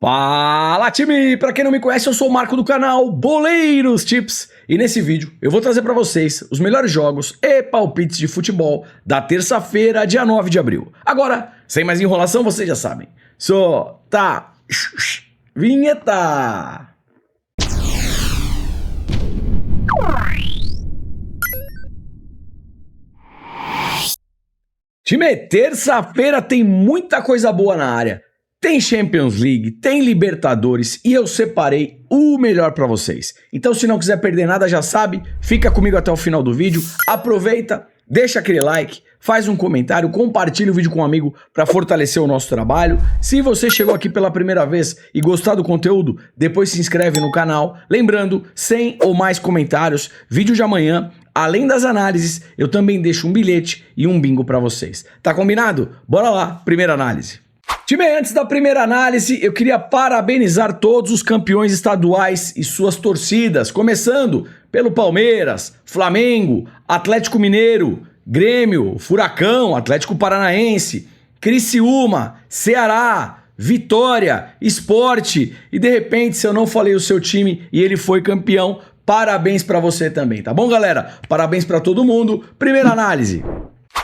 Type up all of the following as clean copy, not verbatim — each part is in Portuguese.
Fala, time! Pra quem não me conhece, eu sou o Marco do canal Boleiros Tips e nesse vídeo eu vou trazer pra vocês os melhores jogos e palpites de futebol da terça-feira, dia 9 de abril. Agora, sem mais enrolação, vocês já sabem. Solta! Vinheta! Time, terça-feira tem muita coisa boa na área. Tem Champions League, tem Libertadores e eu separei o melhor pra vocês. Então se não quiser perder nada, já sabe, fica comigo até o final do vídeo, aproveita, deixa aquele like, faz um comentário, compartilha o vídeo com um amigo pra fortalecer o nosso trabalho. Se você chegou aqui pela primeira vez e gostar do conteúdo, depois se inscreve no canal. Lembrando, 100 ou mais comentários, vídeo de amanhã. Além das análises, eu também deixo um bilhete e um bingo pra vocês. Tá combinado? Bora lá, primeira análise. Time, antes da primeira análise, eu queria parabenizar todos os campeões estaduais e suas torcidas, começando pelo Palmeiras, Flamengo, Atlético Mineiro, Grêmio, Furacão, Atlético Paranaense, Criciúma, Ceará, Vitória, Sport e de repente, se eu não falei o seu time e ele foi campeão, parabéns pra você também, tá bom, galera? Parabéns pra todo mundo. Primeira análise.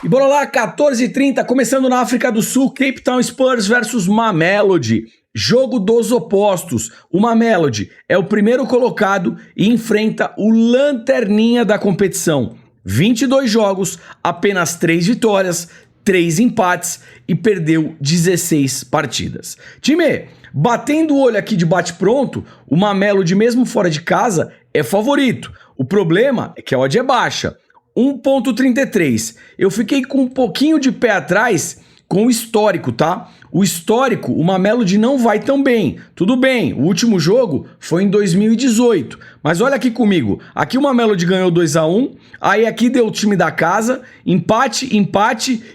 E bora lá, 14h30, começando na África do Sul, Cape Town Spurs versus Mamelodi. Jogo dos opostos. O Mamelodi é o primeiro colocado e enfrenta o lanterninha da competição. 22 jogos, apenas 3 vitórias, 3 empates e perdeu 16 partidas. Time, batendo o olho aqui de bate-pronto, o Mamelodi mesmo fora de casa é favorito. O problema é que a odd é baixa. 1.33. Eu fiquei com um pouquinho de pé atrás com o histórico, tá? O histórico, o Mamelodi não vai tão bem. Tudo bem, o último jogo foi em 2018. Mas olha aqui comigo. Aqui o Mamelodi ganhou 2-1. Aí aqui deu o time da casa. Empate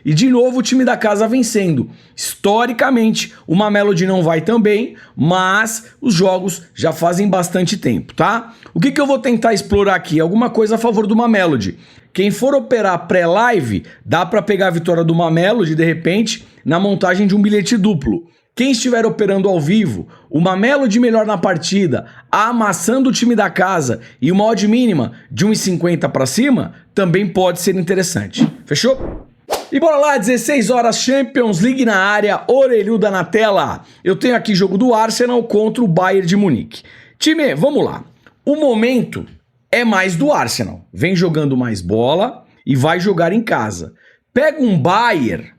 e de novo o time da casa vencendo. Historicamente, o Mamelodi não vai tão bem, mas os jogos já fazem bastante tempo, tá? O que eu vou tentar explorar aqui? Alguma coisa a favor do Mamelodi. Quem for operar pré-live, dá para pegar a vitória do Mamelodi, de repente, na montagem de um bilhete duplo. Quem estiver operando ao vivo, o Mamelodi melhor na partida, amassando o time da casa e uma odd mínima de 1,50 para cima, também pode ser interessante. Fechou? E bora lá, 16 horas, Champions League na área, orelhuda na tela. Eu tenho aqui jogo do Arsenal contra o Bayern de Munique. Time, vamos lá. O momento é mais do Arsenal. Vem jogando mais bola e vai jogar em casa. Pega um Bayern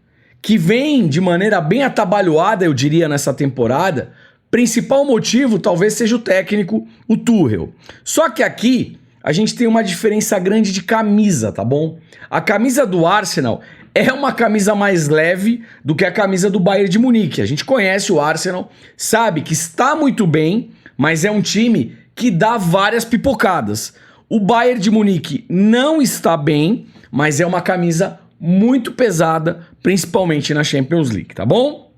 que vem de maneira bem atabalhoada, eu diria, nessa temporada. Principal motivo talvez seja o técnico, o Tuchel. Só que aqui a gente tem uma diferença grande de camisa, tá bom? A camisa do Arsenal é uma camisa mais leve do que a camisa do Bayern de Munique. A gente conhece o Arsenal, sabe que está muito bem, mas é um time que dá várias pipocadas. O Bayern de Munique não está bem, mas é uma camisa muito pesada, principalmente na Champions League, tá bom?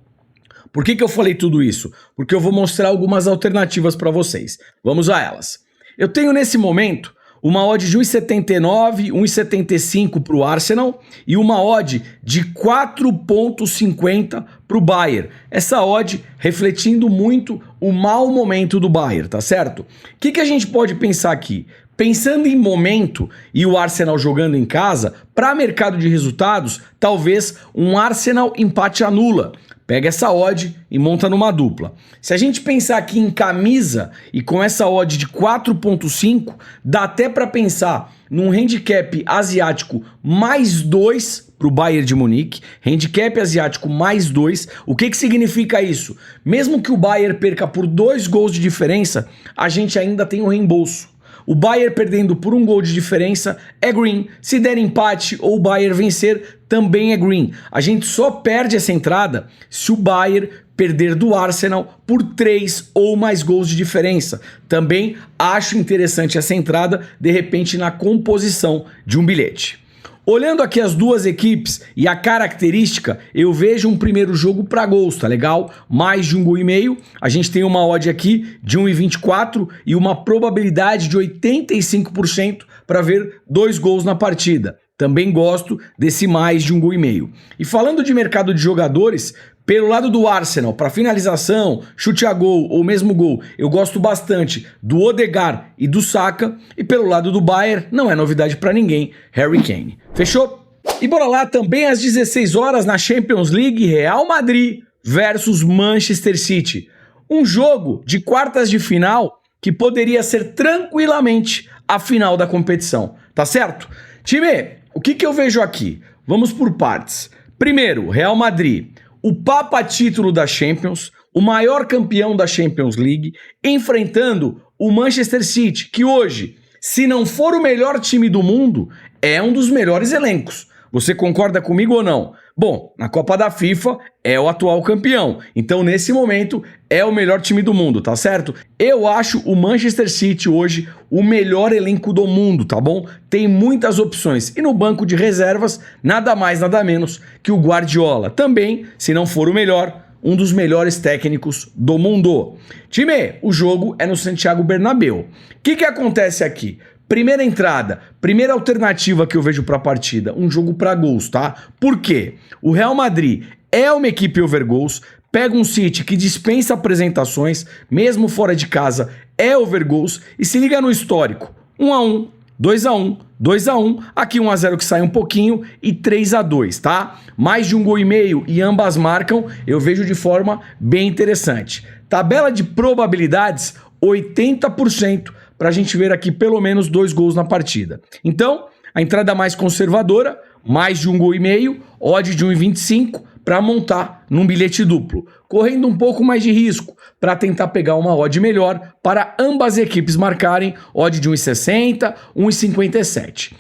Por que eu falei tudo isso? Porque eu vou mostrar algumas alternativas para vocês. Vamos a elas. Eu tenho nesse momento uma odd de 1,79, 1,75 para o Arsenal e uma odd de 4,50 para o Bayern. Essa odd refletindo muito o mau momento do Bayern, tá certo? O que a gente pode pensar aqui? Pensando em momento e o Arsenal jogando em casa, para mercado de resultados, talvez um Arsenal empate anula. Pega essa odd e monta numa dupla. Se a gente pensar aqui em camisa e com essa odd de 4.5, dá até para pensar num handicap asiático mais 2 para o Bayern de Munique. Handicap asiático mais 2. O que significa isso? Mesmo que o Bayern perca por 2 gols de diferença, a gente ainda tem o reembolso. O Bayern perdendo por 1 gol de diferença é green. Se der empate ou o Bayern vencer, também é green. A gente só perde essa entrada se o Bayern perder do Arsenal por 3 ou mais gols de diferença. Também acho interessante essa entrada, de repente, na composição de um bilhete. Olhando aqui as duas equipes e a característica, eu vejo um primeiro jogo para gols, tá legal? Mais de 1,5 gol. A gente tem uma odd aqui de 1,24 e uma probabilidade de 85% para ver 2 gols na partida. Também gosto desse mais de 1,5 gol. E falando de mercado de jogadores, Pelo lado do Arsenal, para finalização, chute a gol ou mesmo gol, eu gosto bastante do Odegaard e do Saka. E pelo lado do Bayern, não é novidade para ninguém, Harry Kane. Fechou? E bora lá também às 16 horas na Champions League, Real Madrid versus Manchester City. Um jogo de quartas de final que poderia ser tranquilamente a final da competição, tá certo? Time, o que eu vejo aqui? Vamos por partes. Primeiro, Real Madrid, o papa título da Champions, o maior campeão da Champions League, enfrentando o Manchester City, que hoje, se não for o melhor time do mundo, é um dos melhores elencos. Você concorda comigo ou não? Bom, na Copa da FIFA é o atual campeão, então nesse momento é o melhor time do mundo, tá certo? Eu acho o Manchester City hoje o melhor elenco do mundo, tá bom? Tem muitas opções e no banco de reservas nada mais nada menos que o Guardiola, também, se não for o melhor, um dos melhores técnicos do mundo. Time, o jogo é no Santiago Bernabéu. O que acontece aqui? Primeira entrada, primeira alternativa que eu vejo para a partida, um jogo para gols, tá? Por quê? O Real Madrid é uma equipe over gols, pega um City que dispensa apresentações, mesmo fora de casa, é over gols e se liga no histórico. 1-1, 2-1, 2-1, aqui 1-0 que sai um pouquinho e 3-2, tá? Mais de um gol e meio e ambas marcam, eu vejo de forma bem interessante. Tabela de probabilidades, 80%. Para a gente ver aqui pelo menos 2 gols na partida. Então, a entrada mais conservadora, mais de um gol e meio, odd de 1,25 para montar num bilhete duplo, correndo um pouco mais de risco para tentar pegar uma odd melhor para ambas equipes marcarem, odd de 1,60, 1,57.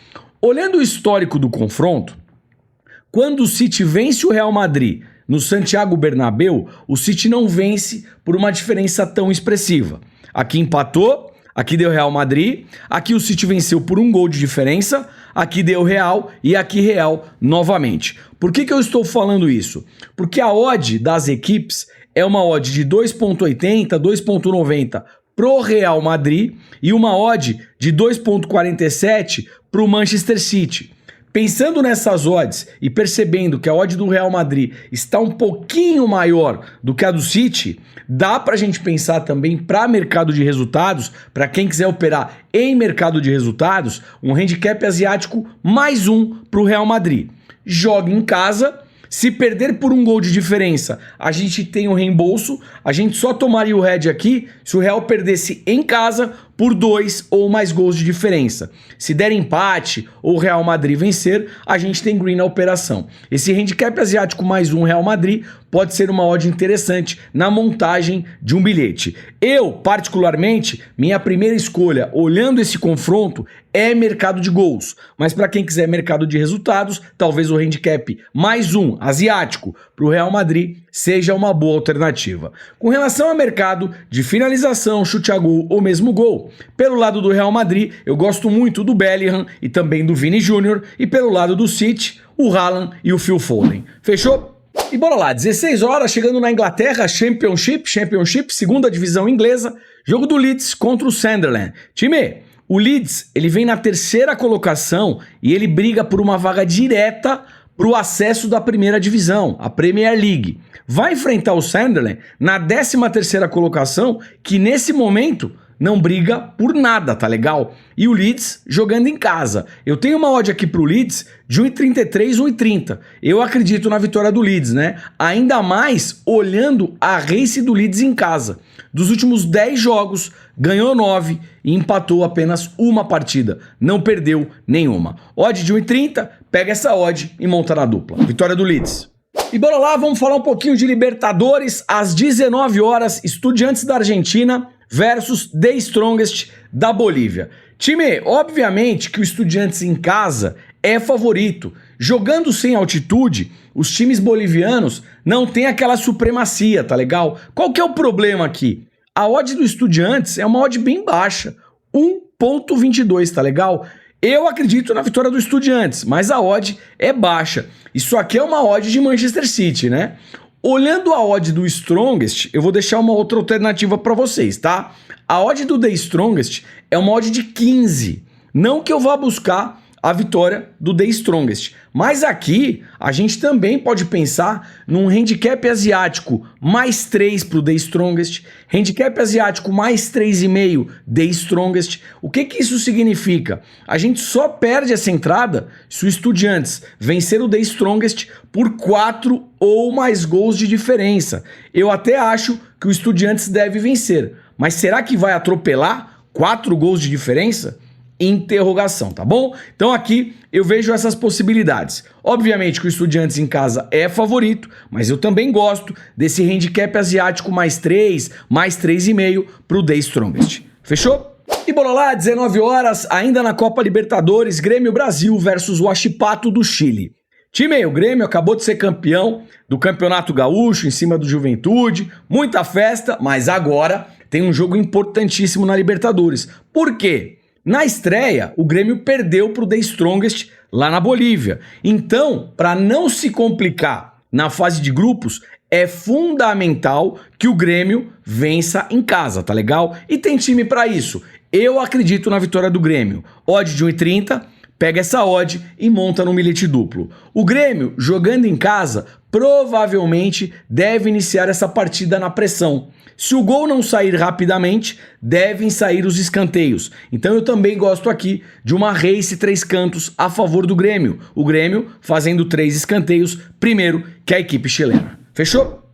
Olhando o histórico do confronto, quando o City vence o Real Madrid no Santiago Bernabéu, o City não vence por uma diferença tão expressiva. Aqui empatou, aqui deu Real Madrid, aqui o City venceu por um gol de diferença, aqui deu Real e aqui Real novamente. Por que eu estou falando isso? Porque a odd das equipes é uma odd de 2,80, 2,90 pro Real Madrid e uma odd de 2,47 pro Manchester City. Pensando nessas odds e percebendo que a odd do Real Madrid está um pouquinho maior do que a do City, dá para a gente pensar também para mercado de resultados, para quem quiser operar em mercado de resultados, um handicap asiático mais um para o Real Madrid. Joga em casa, se perder por um gol de diferença, a gente tem o reembolso, a gente só tomaria o head aqui se o Real perdesse em casa por 2 ou mais gols de diferença. Se der empate ou o Real Madrid vencer, a gente tem green na operação. Esse handicap asiático mais um Real Madrid pode ser uma odd interessante na montagem de um bilhete. Eu, particularmente, minha primeira escolha, olhando esse confronto, é mercado de gols. Mas para quem quiser mercado de resultados, talvez o handicap mais um asiático para o Real Madrid seja uma boa alternativa. Com relação ao mercado de finalização, chute a gol ou mesmo gol, pelo lado do Real Madrid, eu gosto muito do Bellingham e também do Vini Júnior, e pelo lado do City, o Haaland e o Phil Foden. Fechou? E bora lá, 16 horas, chegando na Inglaterra, Championship, segunda divisão inglesa, jogo do Leeds contra o Sunderland. Time, o Leeds, ele vem na terceira colocação e ele briga por uma vaga direta para o acesso da primeira divisão, a Premier League. Vai enfrentar o Sunderland na 13ª colocação, que nesse momento não briga por nada, tá legal? E o Leeds jogando em casa. Eu tenho uma odd aqui pro Leeds de 1,33, 1,30. Eu acredito na vitória do Leeds, né? Ainda mais olhando a race do Leeds em casa. Dos últimos 10 jogos, ganhou 9 e empatou apenas uma partida. Não perdeu nenhuma. Odd de 1,30, pega essa odd e monta na dupla. Vitória do Leeds. E bora lá, vamos falar um pouquinho de Libertadores. Às 19 horas, Estudiantes da Argentina versus The Strongest da Bolívia. Time, obviamente que o Estudiantes em casa é favorito. Jogando sem altitude, os times bolivianos não têm aquela supremacia, tá legal? Qual que é o problema aqui? A odd do Estudiantes é uma odd bem baixa, 1,22, tá legal? Eu acredito na vitória do Estudiantes, mas a odd é baixa. Isso aqui é uma odd de Manchester City, né? Olhando a odd do Strongest, eu vou deixar uma outra alternativa para vocês, tá? A odd do The Strongest é uma odd de 15. Não que eu vá buscar a vitória do The Strongest. Mas aqui a gente também pode pensar num handicap asiático mais 3 para o The Strongest, handicap asiático mais 3,5 The Strongest. O que isso significa? A gente só perde essa entrada se o Estudiantes vencer o The Strongest por 4 ou mais gols de diferença. Eu até acho que o Estudiantes deve vencer, mas será que vai atropelar 4 gols de diferença? Interrogação, tá bom? Então aqui eu vejo essas possibilidades. Obviamente que o Estudiantes em casa é favorito, mas eu também gosto desse handicap asiático mais 3, mais 3,5 para o The Strongest. Fechou? E bora lá, 19 horas, ainda na Copa Libertadores, Grêmio Brasil versus Huachipato do Chile. Time, o Grêmio acabou de ser campeão do Campeonato Gaúcho em cima do Juventude, muita festa, mas agora tem um jogo importantíssimo na Libertadores. Por quê? Na estreia, o Grêmio perdeu para o The Strongest lá na Bolívia. Então, para não se complicar na fase de grupos, é fundamental que o Grêmio vença em casa, tá legal? E tem time para isso. Eu acredito na vitória do Grêmio. Odd de 1,30, pega essa odd e monta no milhete duplo. O Grêmio, jogando em casa, provavelmente deve iniciar essa partida na pressão. Se o gol não sair rapidamente, devem sair os escanteios. Então eu também gosto aqui de uma race 3 cantos a favor do Grêmio. O Grêmio fazendo 3 escanteios primeiro que a equipe chilena. Fechou?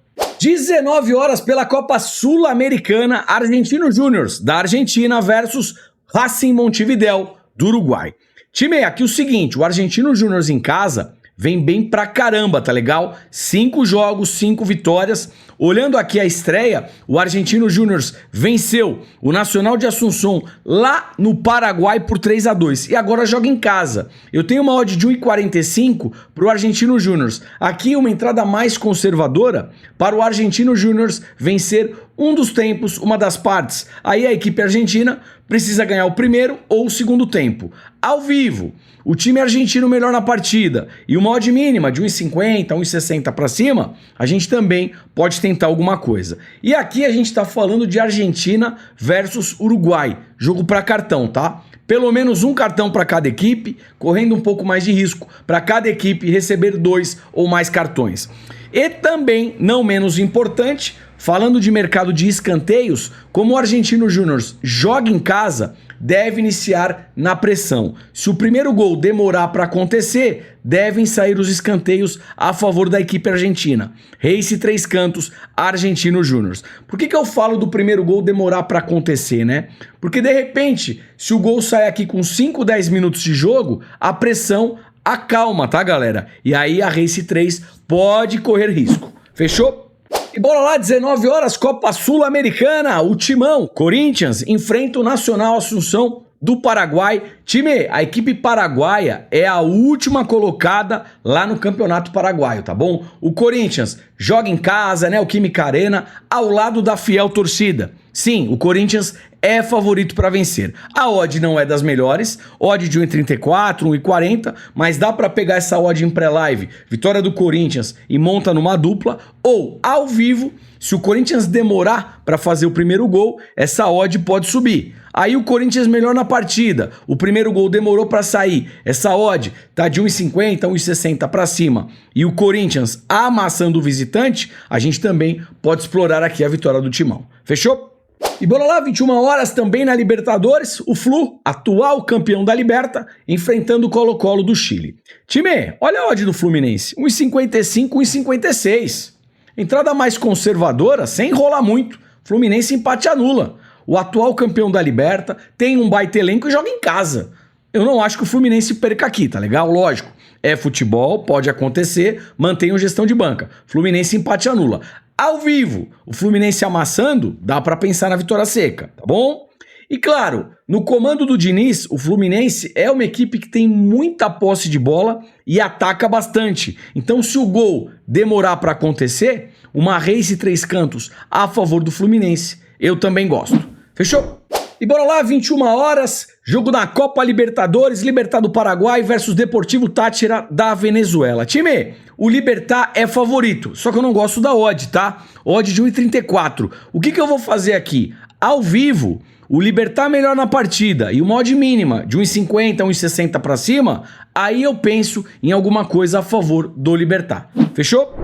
19 horas pela Copa Sul-Americana, Argentinos Júniors da Argentina versus Racing Montevidéu do Uruguai. Time, aqui o seguinte, o Argentinos Júniors em casa vem bem pra caramba, tá legal? 5 jogos, 5 vitórias. Olhando aqui a estreia, o Argentinos Júniors venceu o Nacional de Assunção lá no Paraguai por 3-2 e agora joga em casa. Eu tenho uma odd de 1,45 para o Argentinos Júniors. Aqui uma entrada mais conservadora para o Argentinos Júniors vencer um dos tempos, uma das partes. Aí a equipe argentina precisa ganhar o primeiro ou o segundo tempo. Ao vivo, o time argentino melhor na partida e uma odd mínima de 1,50, 1,60 para cima, a gente também pode tentar alguma coisa. E aqui a gente está falando de Argentina versus Uruguai, jogo para cartão, tá? Pelo menos um cartão para cada equipe, correndo um pouco mais de risco para cada equipe receber 2 ou mais cartões. E também, não menos importante, falando de mercado de escanteios, como o Argentinos Júniors joga em casa, deve iniciar na pressão. Se o primeiro gol demorar para acontecer, devem sair os escanteios a favor da equipe argentina. Race 3 cantos, Argentinos Júniors. Por que eu falo do primeiro gol demorar para acontecer, né? Porque de repente, se o gol sai aqui com 5, 10 minutos de jogo, a pressão acalma, tá, galera? E aí a Race 3 pode correr risco. Fechou? E bora lá, 19 horas, Copa Sul-Americana, o Timão, Corinthians, enfrenta o Nacional Assunção do Paraguai. Time, a equipe paraguaia é a última colocada lá no Campeonato Paraguaio, tá bom? O Corinthians joga em casa, né, o Química Arena, ao lado da fiel torcida. Sim, o Corinthians é favorito para vencer. A odd não é das melhores, odd de 1,34, 1,40, mas dá para pegar essa odd em pré-live, vitória do Corinthians e monta numa dupla, ou ao vivo, se o Corinthians demorar para fazer o primeiro gol, essa odd pode subir. Aí o Corinthians melhor na partida, o primeiro gol demorou para sair, essa odd tá de 1,50, 1,60 para cima, e o Corinthians amassando o visitante, a gente também pode explorar aqui a vitória do Timão. Fechou? E bora lá, 21 horas também na Libertadores, o Flu, atual campeão da Liberta, enfrentando o Colo-Colo do Chile. Time, olha a odd do Fluminense, 1,55, 1,56. Entrada mais conservadora, sem enrolar muito, Fluminense empate anula. O atual campeão da Liberta tem um baita elenco e joga em casa. Eu não acho que o Fluminense perca aqui, tá legal? Lógico, é futebol, pode acontecer, mantenham gestão de banca. Fluminense empate anula. Ao vivo, o Fluminense amassando, dá para pensar na vitória seca, tá bom? E claro, no comando do Diniz, o Fluminense é uma equipe que tem muita posse de bola e ataca bastante. Então, se o gol demorar para acontecer, uma race 3 cantos a favor do Fluminense, eu também gosto. Fechou? E bora lá, 21 horas, jogo da Copa Libertadores, Libertad do Paraguai versus Deportivo Táchira da Venezuela. Time, o Libertad é favorito, só que eu não gosto da odd, tá? Odd de 1,34. O que eu vou fazer aqui? Ao vivo, o Libertad melhor na partida e uma odd mínima de 1,50, 1,60 para cima, aí eu penso em alguma coisa a favor do Libertad. Fechou?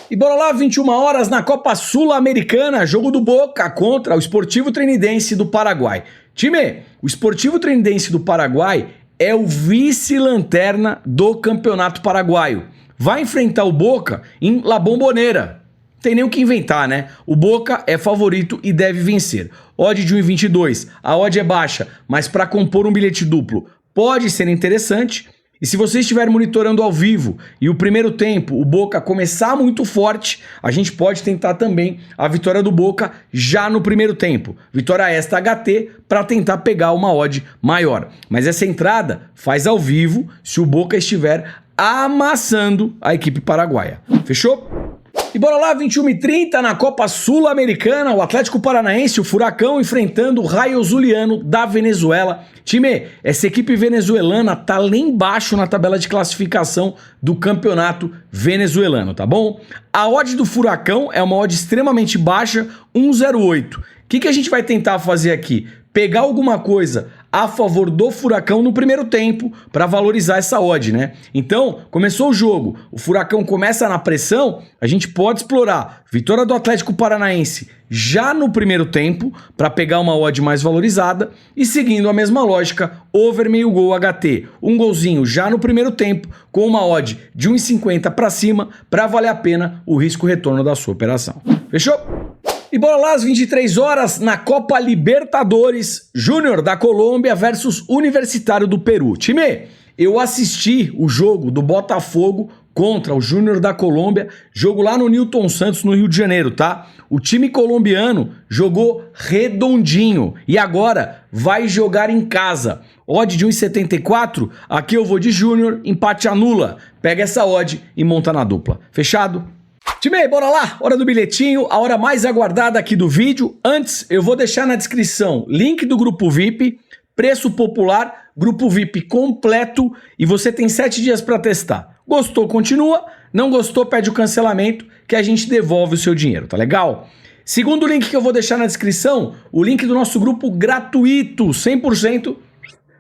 E bora lá, 21 horas na Copa Sul-Americana, jogo do Boca contra o Sportivo Trinidense do Paraguai. Time, o Sportivo Trinidense do Paraguai é o vice-lanterna do Campeonato Paraguaio. Vai enfrentar o Boca em La Bombonera. Tem nem o que inventar, né? O Boca é favorito e deve vencer. Odd de 1,22. A odd é baixa, mas para compor um bilhete duplo pode ser interessante. E se você estiver monitorando ao vivo e o primeiro tempo o Boca começar muito forte, a gente pode tentar também a vitória do Boca já no primeiro tempo. Vitória esta HT para tentar pegar uma odd maior. Mas essa entrada faz ao vivo se o Boca estiver amassando a equipe paraguaia. Fechou? E bora lá, 21h30 na Copa Sul-Americana, o Atlético Paranaense, o Furacão, enfrentando o Rayo Zuliano da Venezuela. Time, essa equipe venezuelana tá lá embaixo na tabela de classificação do campeonato venezuelano, tá bom? A odd do Furacão é uma odd extremamente baixa, 1,08. O que a gente vai tentar fazer aqui? Pegar alguma coisa a favor do Furacão no primeiro tempo para valorizar essa odd, né? Então, começou o jogo, o Furacão começa na pressão, a gente pode explorar vitória do Atlético Paranaense já no primeiro tempo para pegar uma odd mais valorizada e seguindo a mesma lógica, over meio gol HT, um golzinho já no primeiro tempo com uma odd de 1,50 para cima para valer a pena o risco-retorno da sua operação. Fechou? E bora lá, às 23 horas, na Copa Libertadores, Júnior da Colômbia versus Universitário do Peru. Time, eu assisti o jogo do Botafogo contra o Júnior da Colômbia, jogo lá no Newton Santos, no Rio de Janeiro, tá? O time colombiano jogou redondinho e agora vai jogar em casa. Odd de 1,74, aqui eu vou de Júnior, empate anula. Pega essa odd e monta na dupla. Fechado? Time, bora lá, hora do bilhetinho, a hora mais aguardada aqui do vídeo. Antes, eu vou deixar na descrição link do Grupo VIP, preço popular, Grupo VIP completo e você tem 7 dias para testar. Gostou, continua, não gostou, pede o cancelamento que a gente devolve o seu dinheiro, tá legal? Segundo link que eu vou deixar na descrição, o link do nosso grupo gratuito, 100%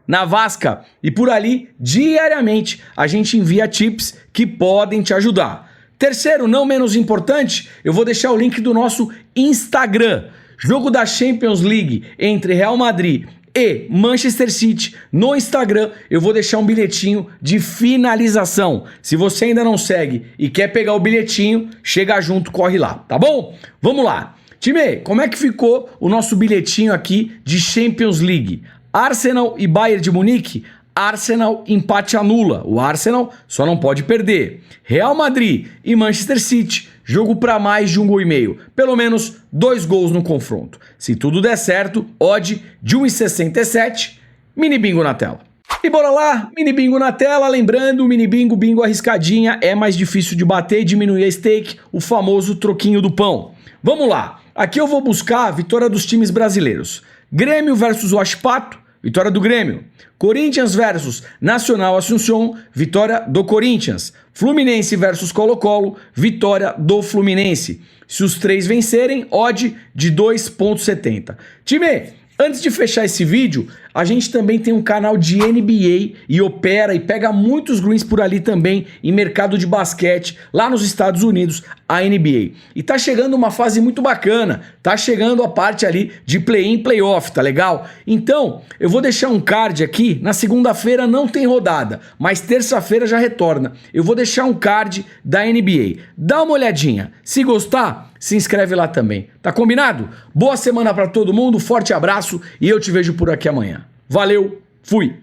na Vasca. E por ali, diariamente, a gente envia tips que podem te ajudar. Terceiro, não menos importante, eu vou deixar o link do nosso Instagram. Jogo da Champions League entre Real Madrid e Manchester City. No Instagram eu vou deixar um bilhetinho de finalização. Se você ainda não segue e quer pegar o bilhetinho, chega junto, corre lá, tá bom? Vamos lá. Time, como é que ficou o nosso bilhetinho aqui de Champions League? Arsenal e Bayern de Munique? Arsenal empate anula, o Arsenal só não pode perder. Real Madrid e Manchester City, jogo para mais de 1,5 gols, pelo menos 2 gols no confronto. Se tudo der certo, odd de 1,67, mini bingo na tela. E bora lá, mini bingo na tela, lembrando, mini bingo arriscadinha, é mais difícil de bater e diminuir a stake, o famoso troquinho do pão. Vamos lá, aqui eu vou buscar a vitória dos times brasileiros. Grêmio versus Huachipato, vitória do Grêmio. Corinthians versus Nacional Asunción, vitória do Corinthians. Fluminense versus Colo-Colo, vitória do Fluminense. Se os três vencerem, odd de 2,70. Time, antes de fechar esse vídeo, a gente também tem um canal de NBA e opera e pega muitos greens por ali também em mercado de basquete, lá nos Estados Unidos, a NBA. E tá chegando uma fase muito bacana, tá chegando a parte ali de play-in, play-off, tá legal? Então, eu vou deixar um card aqui, na segunda-feira não tem rodada, mas terça-feira já retorna. Eu vou deixar um card da NBA. Dá uma olhadinha, se gostar, se inscreve lá também. Tá combinado? Boa semana pra todo mundo, forte abraço e eu te vejo por aqui amanhã. Valeu, fui!